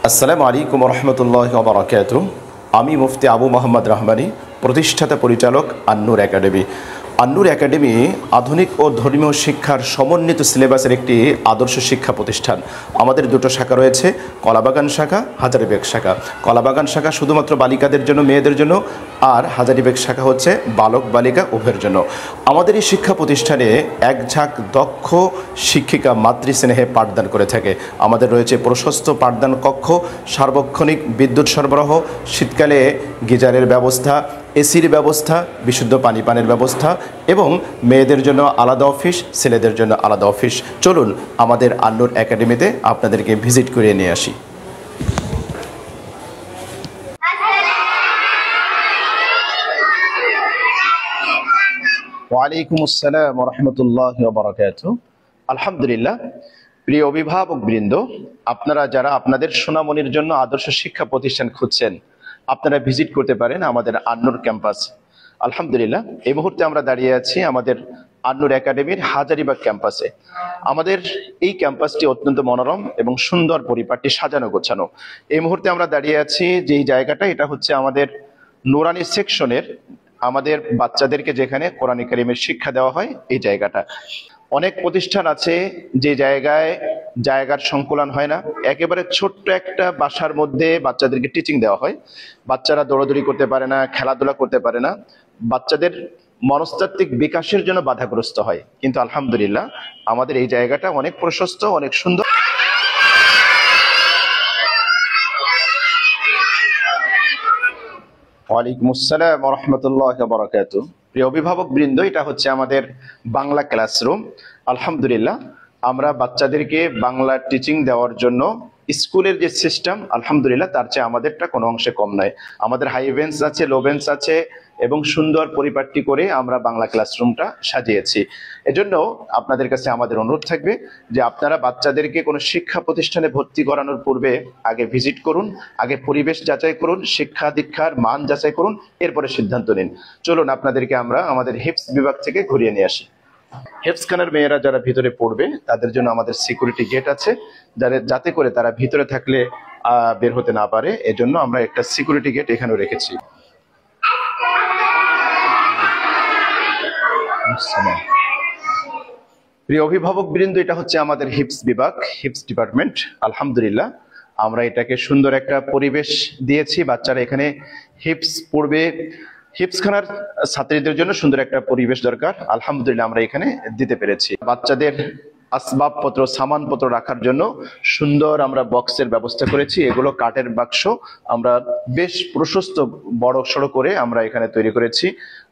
আসসালামু আলাইকুম রহমতুল্লাহি ওয়া বারাকাতুহু। আমি মুফতি আবু মোহাম্মদ রহমানী, প্রতিষ্ঠাতা পরিচালক আন-নূর একাডেমি। আন-নূর একাডেমি আধুনিক ও ধর্মীয় শিক্ষার সমন্বিত সিলেবাসের একটি আদর্শ শিক্ষা প্রতিষ্ঠান। আমাদের দুটো শাখা রয়েছে, কলাবাগান শাখা, হাজারীবাগ শাখা। কলাবাগান শাখা শুধুমাত্র বালিকাদের জন্য, মেয়েদের জন্য, আর হাজারীবাগ শাখা হচ্ছে বালক বালিকা উভয়ের জন্য। আমাদের এই শিক্ষা প্রতিষ্ঠানে এক ঝাঁক দক্ষ শিক্ষিকা মাতৃস্নেহে পাঠদান করে থাকে। আমাদের রয়েছে প্রশস্ত পাঠদান কক্ষ, সার্বক্ষণিক বিদ্যুৎ সরবরাহ, শীতকালে গিজারের ব্যবস্থা, এসির ব্যবস্থা, বিশুদ্ধ পানির ব্যবস্থা এবং মেয়েদের জন্য আলাদা অফিস, ছেলেদের জন্য আলাদা অফিস। চলুন আমাদের আন-নূর একাডেমিতে আপনাদেরকে ভিজিট করিয়ে নিয়ে আসি। ওয়ালাইকুম আসসালাম ওয়া রাহমাতুল্লাহি ওয়া বারাকাতুহু। আলহামদুলিল্লাহ, প্রিয় অভিভাবক বৃন্দ, আপনারা যারা আপনাদের সোনামণির জন্য আদর্শ শিক্ষা প্রতিষ্ঠান খুঁজছেন, আপনারা ভিজিট করতে পারেন আমাদের আন-নূর ক্যাম্পাস। আলহামদুলিল্লাহ, এই মুহূর্তে আমরা দাঁড়িয়ে আছি আমাদের আন-নূর একাডেমির হাজারীবাগ ক্যাম্পাসে। আমাদের এই ক্যাম্পাসটি অত্যন্ত মনোরম এবং সুন্দর পরিপাটি, সাজানো গোছানো। এই মুহূর্তে আমরা দাঁড়িয়ে আছি যেই জায়গাটা, এটা হচ্ছে আমাদের নুরানি সেকশনের, আমাদের বাচ্চাদেরকে যেখানে কোরআন কারীমের শিক্ষা দেওয়া হয় এই জায়গাটা। অনেক প্রতিষ্ঠান আছে যে জায়গার সংকুলন হয় না, একেবারে ছোট্ট একটা বাসার মধ্যে বাচ্চাদেরকে টিচিং দেওয়া হয়। বাচ্চারা দৌড়াদৌড়ি করতে পারে না, খেলাধুলা করতে পারে না, বাচ্চাদের মনস্তাত্ত্বিক বিকাশের জন্য বাধাগ্রস্ত হয়। কিন্তু আলহামদুলিল্লাহ, আমাদের এই জায়গাটা অনেক প্রশস্ত, অনেক সুন্দর। ওয়ালাইকুম আসসালাম ওয়া রাহমাতুল্লাহি ওয়া বারাকাতুহু। প্রিয় অভিভাবক বৃন্দ, এটা হচ্ছে আমাদের বাংলা ক্লাসরুম। আলহামদুলিল্লাহ, আমরা বাচ্চাদেরকে বাংলা টিচিং দেওয়ার জন্য স্কুলের যে সিস্টেম, আলহামদুলিল্লাহ তার চেয়ে আমাদেরটা কোনো অংশে কম নয়। আমাদের হাই বেঞ্চ আছে, লো বেঞ্চ আছে এবং সুন্দর পরিপাটি করে আমরা বাংলা ক্লাসরুমটা সাজিয়েছি। এজন্য আপনাদের কাছে আমাদের অনুরোধ থাকবে যে আপনারা বাচ্চাদেরকে কোনো শিক্ষা প্রতিষ্ঠানে ভর্তি করানোর পূর্বে আগে ভিজিট করুন, আগে পরিবেশ যাচাই করুন, শিক্ষা দীক্ষার মান যাচাই করুন, এরপরে সিদ্ধান্ত নিন। চলুন আপনাদেরকে আমরা আমাদের হিফজ বিভাগ থেকে ঘুরিয়ে নিয়ে আসি। হেফজখানার মেয়েরা যারা ভিতরে পড়বে তাদের জন্য আমাদের সিকিউরিটি গেট আছে, যাতে করে তারা ভিতরে থাকলে বের হতে না পারে। এজন্য আমরা একটা সিকিউরিটি গেট এখানেও রেখেছি। প্রিয় অভিভাবক বৃন্দ, এটা হচ্ছে আমাদের হিফজ বিভাগ, হিফজ ডিপার্টমেন্ট। আলহামদুলিল্লাহ, আমরা এটাকে সুন্দর একটা পরিবেশ দিয়েছি। বাচ্চারা এখানে হিফজ পড়বে। হিফজখানার ছাত্রীদের জন্য সুন্দর একটা পরিবেশ দরকার, আলহামদুলিল্লাহ আমরা এখানে দিতে পেরেছি। বাচ্চাদের আসবাবপত্র, সামানপত্র রাখার জন্য সুন্দর আমরা বক্সের ব্যবস্থা করেছি। এগুলো কাঠের বাক্স, আমরা বেশ প্রশস্ত বড় সড়ো করে আমরা এখানে তৈরি করেছি।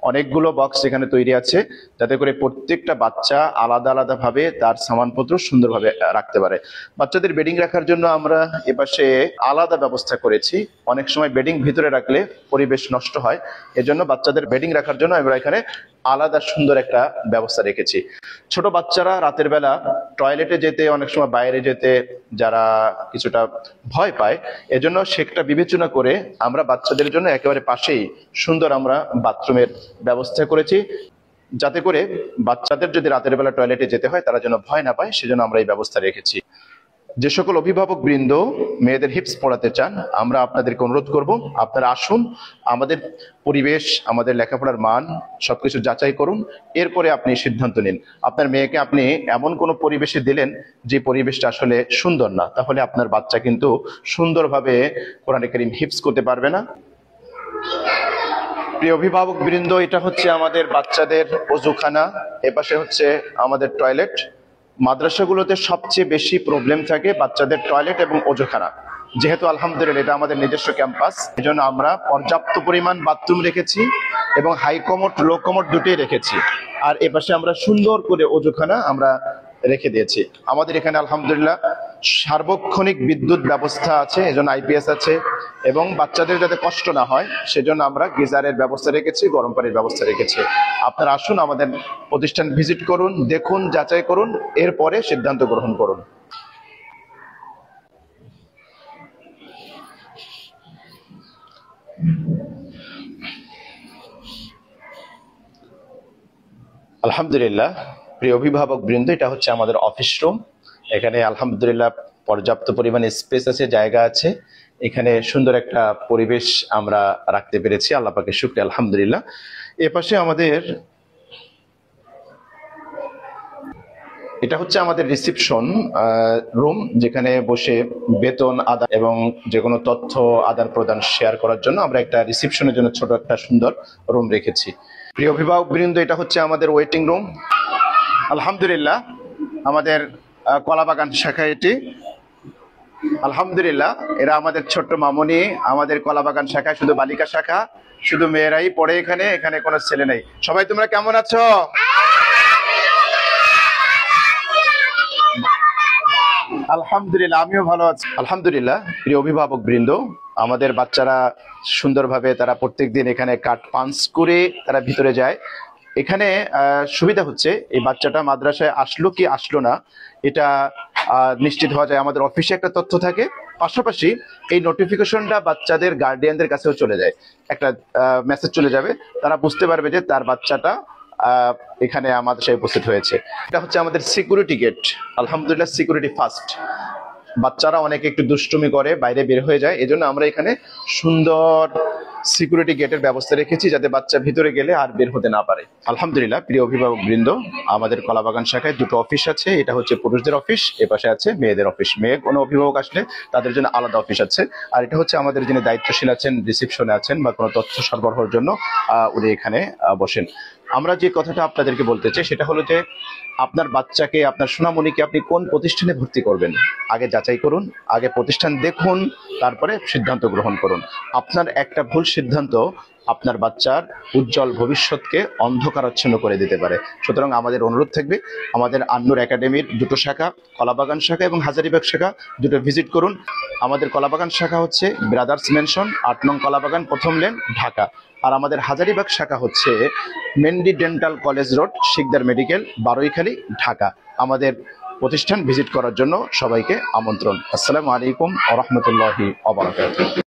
অনেকগুলো বক্স এখানে তৈরি আছে, যাতে করে প্রত্যেকটা বাচ্চা আলাদা আলাদা ভাবে তার সামানপত্র সুন্দরভাবে রাখতে পারে। বাচ্চাদের বেডিং রাখার জন্য আমরা এপাশে আলাদা ব্যবস্থা করেছি। অনেক সময় বেডিং ভিতরে রাখলে পরিবেশ নষ্ট হয়, এজন্য বাচ্চাদের বেডিং রাখার জন্য আমরা এখানে আলাদা সুন্দর একটা ব্যবস্থা রেখেছি। ছোট বাচ্চারা রাতের বেলা টয়লেটে যেতে, অনেক সময় বাইরে যেতে যারা কিছুটা ভয় পায়, এজন্য সেটা বিবেচনা করে আমরা বাচ্চাদের জন্য একেবারে পাশেই সুন্দর আমরা বাথরুমের ব্যবস্থা করেছি, যাতে করে বাচ্চাদের যদি রাতের বেলা টয়লেটে যেতে হয় তারা যেন ভয় না পায়, সেজন্য আমরা এই ব্যবস্থা রেখেছি। যে সকল অভিভাবক বৃন্দ মেয়েদের হিপস পড়াতে চান, আমরা আপনাদেরকে অনুরোধ করব আপনারা আসুন, আমাদের পরিবেশ, আমাদের লেখাপড়ার মান সবকিছু যাচাই করুন, এরপরে আপনি সিদ্ধান্ত নিন। আপনার মেয়েকে আপনি এমন কোনো পরিবেশে দিলেন যে পরিবেশটা আসলে সুন্দর না, তাহলে আপনার বাচ্চা কিন্তু সুন্দরভাবে কোরআন কারীম হিফজ করতে পারবে না। প্রিয় অভিভাবক বৃন্দ, এটা হচ্ছে আমাদের বাচ্চাদের ওযুখানা, এপাশে হচ্ছে আমাদের টয়লেট। মাদ্রাসাগুলোতে সবচেয়ে বেশি প্রবলেম থাকে বাচ্চাদের টয়লেট এবং ওযুখানা। যেহেতু আলহামদুলিল্লাহ এটা আমাদের নিজস্ব ক্যাম্পাস, এজন্য আমরা পর্যাপ্ত পরিমাণ বাথরুম রেখেছি এবং হাই কমোড, লো কমোড দুটোই রেখেছি। আর এপাশে আমরা সুন্দর করে ওযুখানা আমরা রেখে দিয়েছি। আমাদের এখানে আলহামদুলিল্লাহ সার্বক্ষণিক বিদ্যুৎ ব্যবস্থা আছে, এজন্য আইপিএস আছে, এবং বাচ্চাদের যাতে কষ্ট না হয় সেজন্য আমরা গিজারের ব্যবস্থা রেখেছি, গরম পানির ব্যবস্থা রেখেছি। আপনারা আসুন, আমাদের প্রতিষ্ঠান ভিজিট করুন, দেখুন, যাচাই করুন, এরপরে সিদ্ধান্ত গ্রহণ করুন। আলহামদুলিল্লাহ, প্রিয় অভিভাবক বৃন্দ, এটা হচ্ছে আমাদের অফিস রুম। এখানে আলহামদুলিল্লাহ পর্যাপ্ত পরিমাণে স্পেস আছে, জায়গা আছে, এখানে সুন্দর একটা পরিবেশ আমরা রাখতে পেরেছি, আল্লাহ পাকের শুকরিয়া আলহামদুলিল্লাহ। এপাশে আমাদের এটা হচ্ছে আমাদের রিসিপশন রুম, যেখানে বসে বেতন আদান এবং যে কোনো তথ্য আদান প্রদান শেয়ার করার জন্য আমরা একটা রিসিপশনের জন্য ছোট একটা সুন্দর রুম রেখেছি। প্রিয় অভিভাবক বৃন্দ, এটা হচ্ছে আমাদের ওয়েটিং রুম। আলহামদুলিল্লাহ, আমাদের কলাবাগান শাখা এটি। আলহামদুলিল্লাহ, এরা আমাদের ছোট্ট মামনি। আমাদের কলাবাগান শাখায় শুধু বালিকা শাখা, শুধু মেয়েরাই পড়ে এখানে, এখানে কোনো ছেলে নেই। সবাই তোমরা কেমন আছো? আলহামদুলিল্লাহ, আমিও ভালো আছি আলহামদুলিল্লাহ। প্রিয় অভিভাবক বৃন্দ, আমাদের বাচ্চারা সুন্দরভাবে তারা প্রত্যেকদিন এখানে কাট পাঞ্চ করে তারা ভিতরে যায়। এখানে সুবিধা হচ্ছে এই বাচ্চাটা মাদ্রাসায় আসলো কি আসলো না এটা নিশ্চিত হওয়া যায়। আমাদের অফিসে একটা তথ্য থাকে, পাশাপাশি এই নোটিফিকেশনটা বাচ্চাদের গার্ডিয়ানদের কাছেও চলে যায়, একটা মেসেজ চলে যাবে, তারা বুঝতে পারবে যে তার বাচ্চাটা এখানে আমাদের সাথে উপস্থিত হয়েছে। এটা হচ্ছে আমাদের সিকিউরিটি গেট। আলহামদুলিল্লাহ, সিকিউরিটি ফার্স্ট। বাচ্চারা অনেকে একটু দুষ্টুমি করে বাইরে বের হয়ে যায়, এজন্য আমরা এখানে সুন্দর সিকিউরিটি গেটের ব্যবস্থা রেখেছি, যাতে বাচ্চা ভিতরে গেলে আর বের হতে না পারে। আলহামদুলিল্লাহ, প্রিয় অভিভাবক বৃন্দ, আমাদের কলাবাগান শাখায় দুটো অফিস আছে। এটা হচ্ছে পুরুষদের অফিস, এ পাশে আছে মেয়েদের অফিস। মেয়ে কোনো অভিভাবক আসলে তাদের জন্য আলাদা অফিস আছে। আর এটা হচ্ছে আমাদের যিনি দায়িত্বশীল আছেন, রিসিপশনে আছেন বা কোনো তথ্য সরবরাহের জন্য উনি এখানে বসেন। আমরা যে কথাটা আপনাদেরকে বলতে চাই সেটা হলো যে আপনার বাচ্চাকে, আপনার সোনামণিকে আপনি কোন প্রতিষ্ঠানে ভর্তি করবেন আগে যাচাই করুন, আগে প্রতিষ্ঠান দেখুন, তারপরে সিদ্ধান্ত গ্রহণ করুন। আপনার একটা ভুল সিদ্ধান্ত আপনার বাচ্চার উজ্জ্বল ভবিষ্যৎকে অন্ধকারাচ্ছন্ন করে দিতে পারে। সুতরাং আমাদের অনুরোধ থাকবে, আমাদের আন্নুর একাডেমির দুটো শাখা, কলাবাগান শাখা এবং হাজারীবাগ শাখা, দুটো ভিজিট করুন। আমাদের কলাবাগান শাখা হচ্ছে ব্রাদার্স মেনশন, 8 নং কলাবাগান, প্রথম লেন, ঢাকা। আর আমাদের হাজারীবাগ শাখা হচ্ছে মেন্ডি dental college road, Sikdar medical, Baraikhali, Dhaka. আমাদের প্রতিষ্ঠান ভিজিট করার জন্য সবাইকে আমন্ত্রণ। আসসালামু আলাইকুম ওয়া রাহমাতুল্লাহি ওয়া বারাকাতুহু।